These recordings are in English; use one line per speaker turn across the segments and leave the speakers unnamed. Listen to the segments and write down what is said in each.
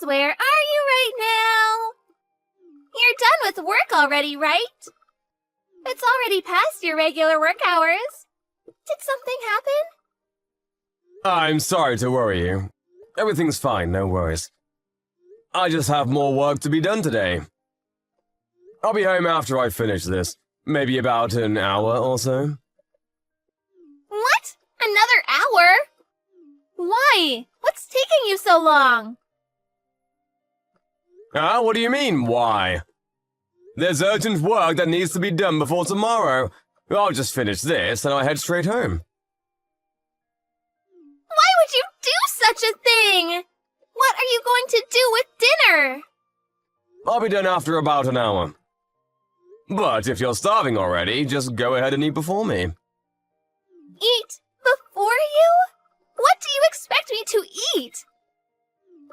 swear, are you right now? You're done with work already, right? It's already past your regular work hours. Did something happen?
I'm sorry to worry you. Everything's fine, no worries. I just have more work to be done today. I'll be home after I finish this. Maybe about an hour or so.
What? Another hour? Why? What's taking you so long?
What do you mean, why? There's urgent work that needs to be done before tomorrow. I'll just finish this and I'll head straight home.
Why would you do such a thing? What are you going to do with dinner?
I'll be done after about an hour. But if you're starving already, just go ahead and eat before me.
Eat before you? What do you expect me to eat?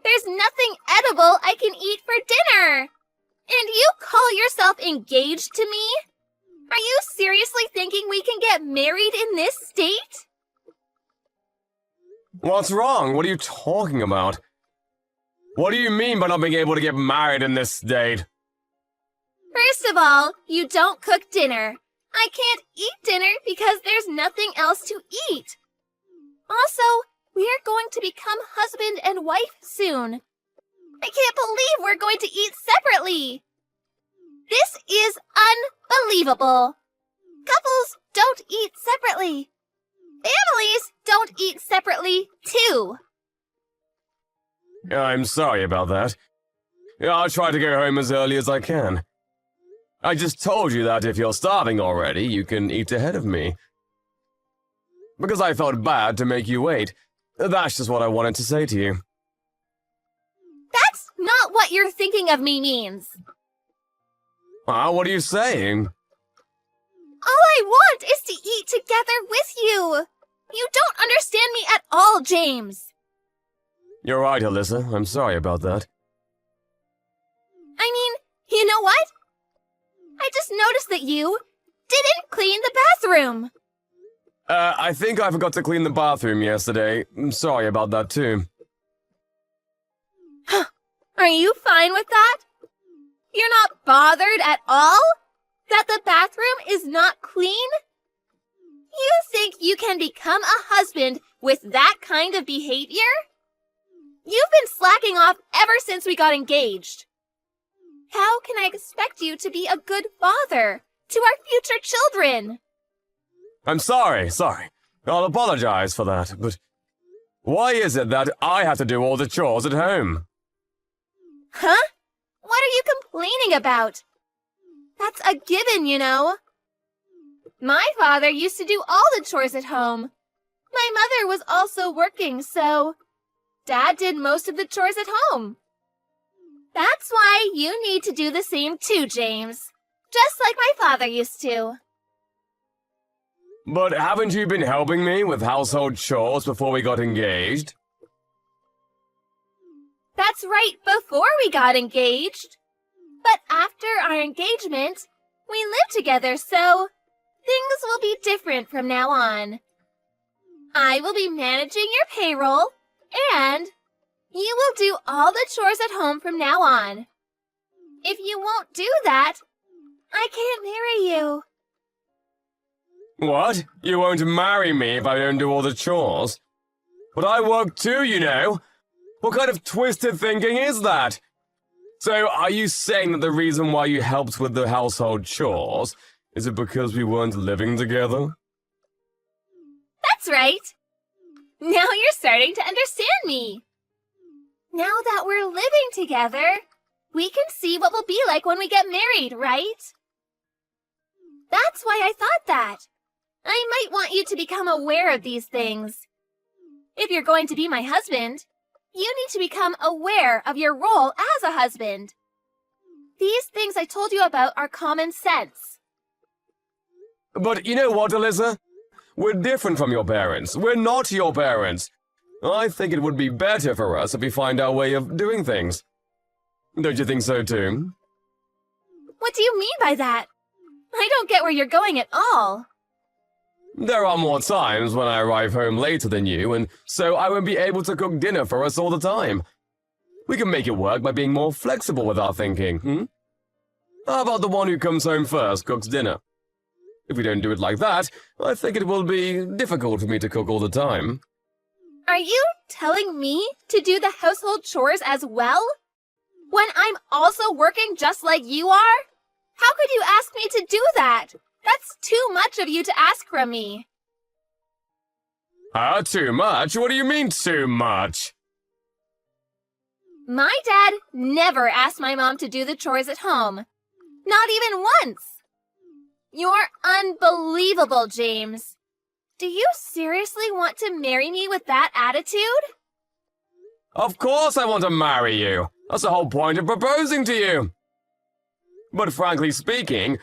There's nothing edible I can eat for dinner. And you call yourself engaged to me? Are you seriously thinking we can get married in this state?
What's wrong? What are you talking about? What do you mean by not being able to get married in this state?
First of all, you don't cook dinner. I can't eat dinner because there's nothing else to eat. Also, we're going to become husband and wife soon. I can't believe we're going to eat separately. This is unbelievable. Couples don't eat separately. Families don't eat separately, too.
I'm sorry about that. I'll try to go home as early as I can. I just told you that if you're starving already, you can eat ahead of me. Because I felt bad to make you wait. That's just what I wanted to say to you.
That's not what you're thinking of me means.
What are you saying?
All I want is to eat together with you. You don't understand me at all, James.
You're right, Alyssa. I'm sorry about that.
I mean, you know what? I just noticed that you didn't clean the bathroom.
I think I forgot to clean the bathroom yesterday. I'm sorry about that, too.
Are you fine with that? You're not bothered at all? That the bathroom is not clean? You think you can become a husband with that kind of behavior? You've been slacking off ever since we got engaged. How can I expect you to be a good father to our future children?
I'm sorry. I'll apologize for that, but why is it that I have to do all the chores at home?
Huh? What are you complaining about? That's a given, you know. My father used to do all the chores at home. My mother was also working, so Dad did most of the chores at home. That's why you need to do the same too, James. Just like my father used to.
But haven't you been helping me with household chores before we got engaged?
That's right, before we got engaged. But after our engagement, we live together, so things will be different from now on. I will be managing your payroll, and you will do all the chores at home from now on. If you won't do that, I can't marry you.
What? You won't marry me if I don't do all the chores? But I work too, you know. What kind of twisted thinking is that? So, are you saying that the reason why you helped with the household chores is it because we weren't living together?
That's right. Now you're starting to understand me. Now that we're living together, we can see what we'll be like when we get married, right? That's why I thought that. I might want you to become aware of these things. If you're going to be my husband, you need to become aware of your role as a husband. These things I told you about are common sense.
But you know what, Alyssa? We're different from your parents. We're not your parents. I think it would be better for us if we find our way of doing things. Don't you think so too?
What do you mean by that? I don't get where you're going at all.
There are more times when I arrive home later than you, and so I won't be able to cook dinner for us all the time. We can make it work by being more flexible with our thinking, How about the one who comes home first cooks dinner? If we don't do it like that, I think it will be difficult for me to cook all the time.
Are you telling me to do the household chores as well? When I'm also working just like you are? How could you ask me to do that? That's too much of you to ask from me.
Too much? What do you mean, too much?
My dad never asked my mom to do the chores at home. Not even once. You're unbelievable, James. Do you seriously want to marry me with that attitude?
Of course I want to marry you. That's the whole point of proposing to you. But frankly speaking,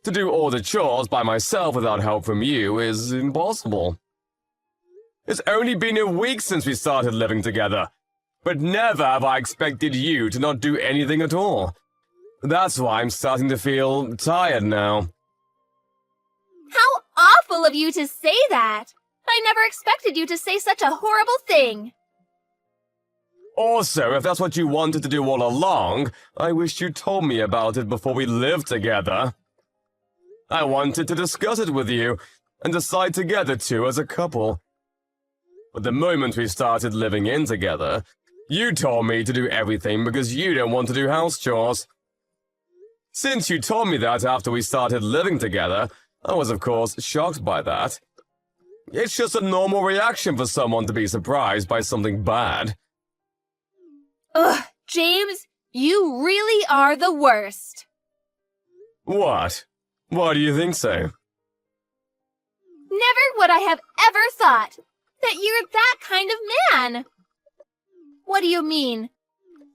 to do all the chores by myself without help from you is impossible. It's only been a week since we started living together, but never have I expected you to not do anything at all. That's why I'm starting to feel tired now.
How awful of you to say that! I never expected you to say such a horrible thing.
Also, if that's what you wanted to do all along, I wish you told me about it before we lived together. I wanted to discuss it with you and decide together too as a couple. But the moment we started living in together, you told me to do everything because you don't want to do house chores. Since you told me that after we started living together, I was of course shocked by that. It's just a normal reaction for someone to be surprised by something bad.
Ugh, James, you really are the worst.
What? Why do you think so?
Never would I have ever thought that you're that kind of man. What do you mean?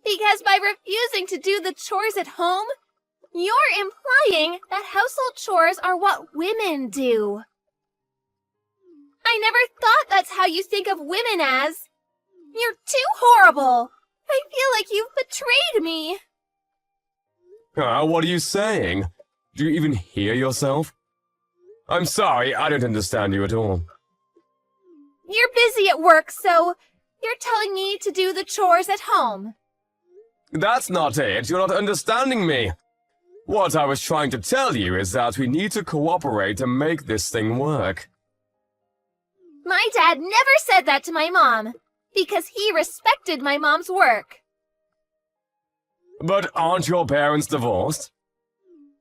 Because by refusing to do the chores at home, you're implying that household chores are what women do. I never thought that's how you think of women as. You're too horrible. I feel like you've betrayed me.
What are you saying? Do you even hear yourself? I'm sorry, I don't understand you at all.
You're busy at work, so you're telling me to do the chores at home.
That's not it. You're not understanding me. What I was trying to tell you is that we need to cooperate and make this thing work.
My dad never said that to my mom, because he respected my mom's work.
But aren't your parents divorced?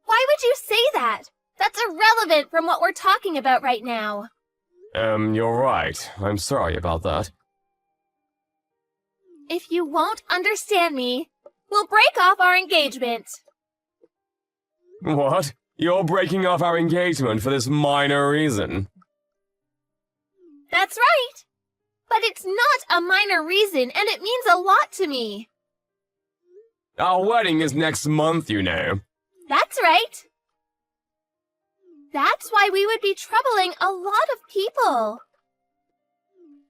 Why would you say that? That's irrelevant from what we're talking about right now.
You're right. I'm sorry about that.
If you won't understand me, we'll break off our engagement.
What? You're breaking off our engagement for this minor reason?
That's right. But it's not a minor reason, and it means a lot to me.
Our wedding is next month, you know.
That's right. That's why we would be troubling a lot of people.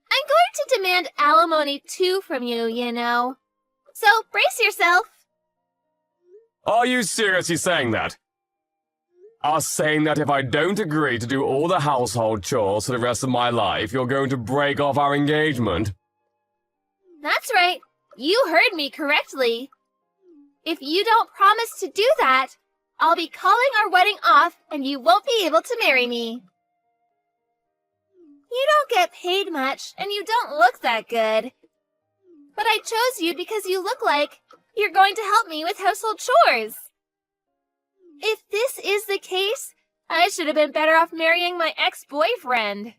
I'm going to demand alimony too from you, you know. So brace yourself.
Are you seriously saying that? Are saying that if I don't agree to do all the household chores for the rest of my life, you're going to break off our engagement?
That's right. You heard me correctly. If you don't promise to do that, I'll be calling our wedding off and you won't be able to marry me. You don't get paid much and you don't look that good. But I chose you because you look like you're going to help me with household chores. If this is the case, I should have been better off marrying my ex-boyfriend.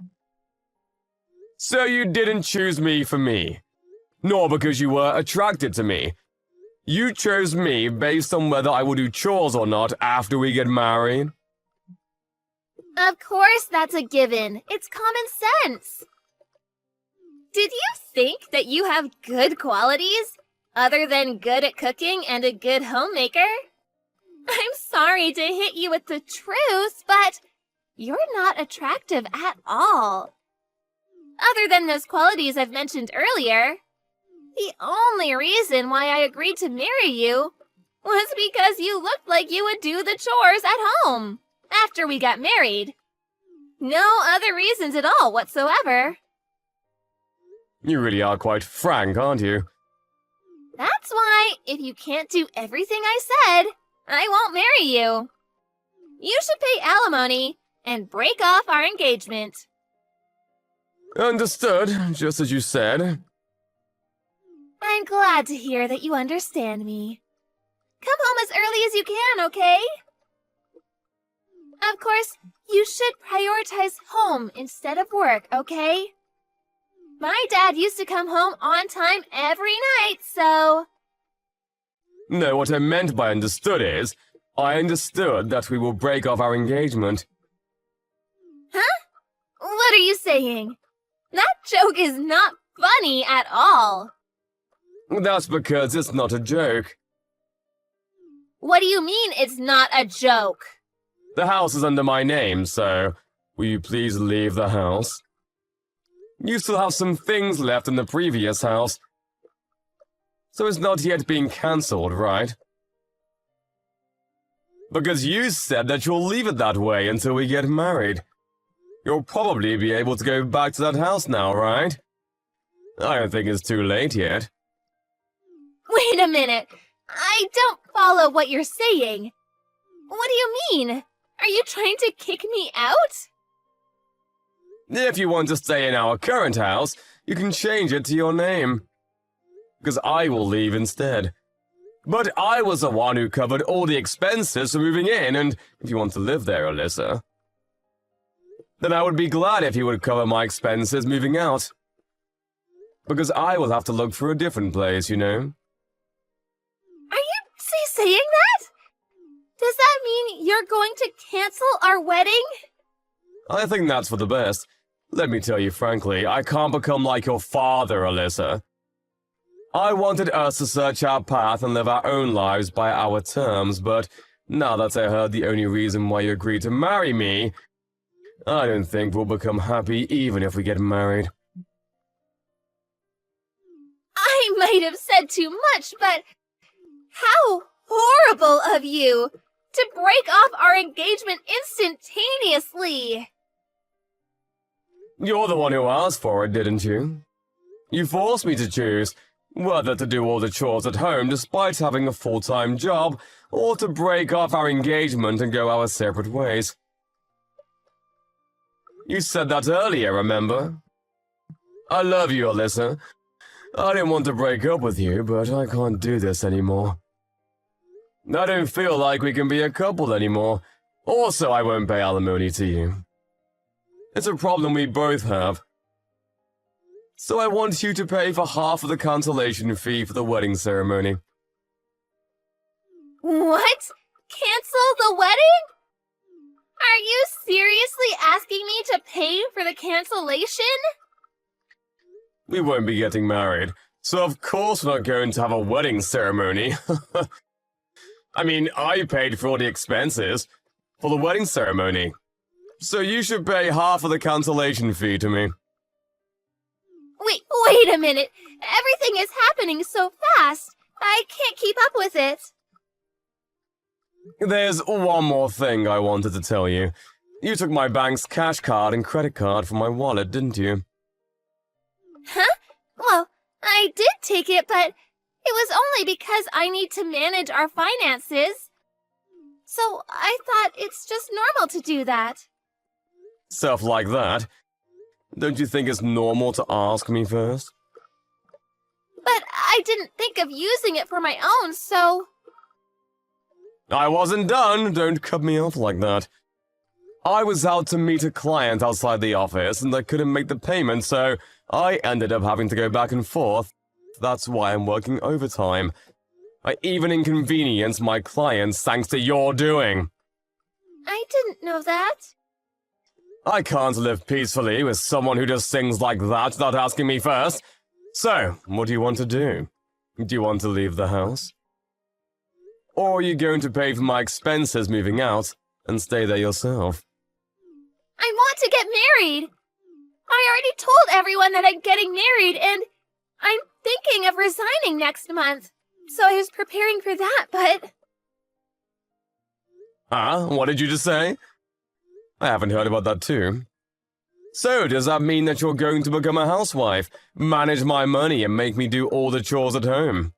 So you didn't choose me for me, nor because you were attracted to me. You chose me based on whether I will do chores or not after we get married?
Of course that's a given. It's common sense. Did you think that you have good qualities, other than good at cooking and a good homemaker? I'm sorry to hit you with the truth, but you're not attractive at all. Other than those qualities I've mentioned earlier. The only reason why I agreed to marry you was because you looked like you would do the chores at home after we got married. No other reasons at all whatsoever.
You really are quite frank, aren't you?
That's why, if you can't do everything I said, I won't marry you. You should pay alimony and break off our engagement.
Understood, just as you said.
I'm glad to hear that you understand me. Come home as early as you can, okay? Of course, you should prioritize home instead of work, okay? My dad used to come home on time every night, so...
No, what I meant by understood is, I understood that we will break off our engagement.
Huh? What are you saying? That joke is not funny at all.
That's because it's not a joke.
What do you mean it's not a joke?
The house is under my name, so will you please leave the house? You still have some things left in the previous house, so it's not yet being cancelled, right? Because you said that you'll leave it that way until we get married. You'll probably be able to go back to that house now, right? I don't think it's too late yet.
Wait a minute. I don't follow what you're saying. What do you mean? Are you trying to kick me out?
If you want to stay in our current house, you can change it to your name. Because I will leave instead. But I was the one who covered all the expenses for moving in, and if you want to live there, Alyssa, then I would be glad if you would cover my expenses moving out. Because I will have to look for a different place, you know.
Are you saying that? Does that mean you're going to cancel our wedding?
I think that's for the best. Let me tell you frankly, I can't become like your father, Alyssa. I wanted us to search our path and live our own lives by our terms, but now that I heard the only reason why you agreed to marry me, I don't think we'll become happy even if we get married.
I might have said too much, but how horrible of you to break off our engagement instantaneously.
You're the one who asked for it, didn't you? You forced me to choose whether to do all the chores at home despite having a full-time job, or to break off our engagement and go our separate ways. You said that earlier, remember? I love you, Alyssa. I didn't want to break up with you, but I can't do this anymore. I don't feel like we can be a couple anymore. Also, I won't pay alimony to you. It's a problem we both have. So I want you to pay for half of the cancellation fee for the wedding ceremony.
What? Cancel the wedding? Are you seriously asking me to pay for the cancellation?
We won't be getting married, so of course we're not going to have a wedding ceremony. I mean, I paid for all the expenses for the wedding ceremony. So you should pay half of the cancellation fee to me.
Wait a minute. Everything is happening so fast. I can't keep up with it.
There's one more thing I wanted to tell you. You took my bank's cash card and credit card from my wallet, didn't you?
Huh? Well, I did take it, but it was only because I need to manage our finances. So I thought it's just normal to do that.
Stuff like that. Don't you think it's normal to ask me first?
But I didn't think of using it for my own, so...
I wasn't done. Don't cut me off like that. I was out to meet a client outside the office, and I couldn't make the payment, so I ended up having to go back and forth. That's why I'm working overtime. I even inconvenienced my clients thanks to your doing.
I didn't know that.
I can't live peacefully with someone who does things like that without asking me first. So, what do you want to do? Do you want to leave the house? Or are you going to pay for my expenses moving out and stay there yourself?
I want to get married. I already told everyone that I'm getting married, and I'm thinking of resigning next month. So I was preparing for that, but...
What did you just say? I haven't heard about that too. So, does that mean that you're going to become a housewife, manage my money, and make me do all the chores at home?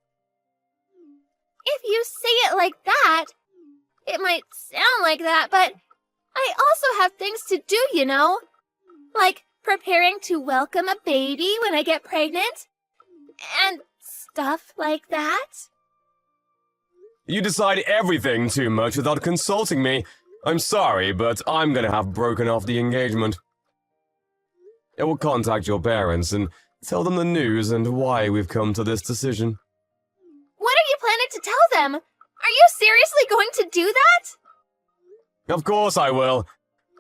you say it like that, it might sound like that, but I also have things to do, you know? Like preparing to welcome a baby when I get pregnant, and stuff like that.
You decide everything too much without consulting me. I'm sorry, but I'm gonna have broken off the engagement. I will contact your parents and tell them the news and why we've come to this decision.
What are you planning to tell them? Are you seriously going to do that?
Of course I will.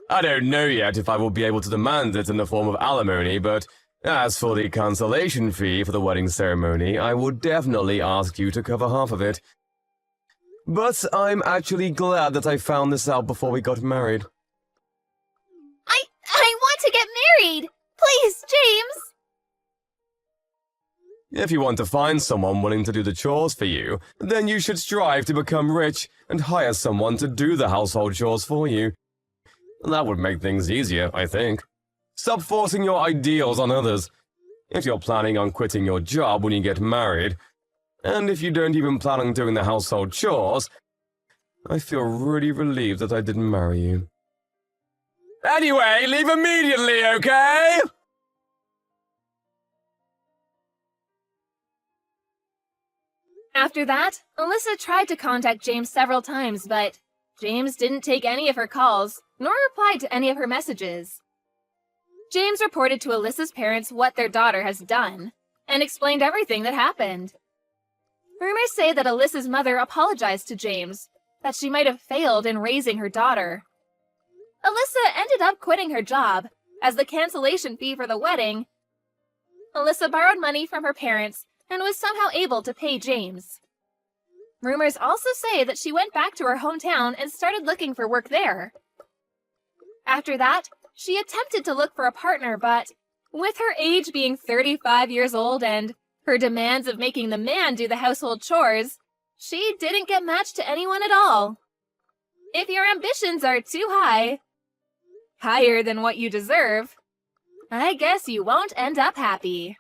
I don't know yet if I will be able to demand it in the form of alimony, but as for the cancellation fee for the wedding ceremony, I would definitely ask you to cover half of it. But I'm actually glad that I found this out before we got married.
I want to get married! Please, James!
If you want to find someone willing to do the chores for you, then you should strive to become rich and hire someone to do the household chores for you. That would make things easier, I think. Stop forcing your ideals on others. If you're planning on quitting your job when you get married, and if you don't even plan on doing the household chores, I feel really relieved that I didn't marry you. Anyway, leave immediately, okay?
After that, Alyssa tried to contact James several times, but James didn't take any of her calls, nor replied to any of her messages. James reported to Alyssa's parents what their daughter has done, and explained everything that happened. Rumors say that Alyssa's mother apologized to James, that she might have failed in raising her daughter. Alyssa ended up quitting her job, as the cancellation fee for the wedding. Alyssa borrowed money from her parents and was somehow able to pay James. Rumors also say that she went back to her hometown and started looking for work there. After that, she attempted to look for a partner, but with her age being 35 years old and her demands of making the man do the household chores, she didn't get matched to anyone at all. If your ambitions are too high, higher than what you deserve, I guess you won't end up happy.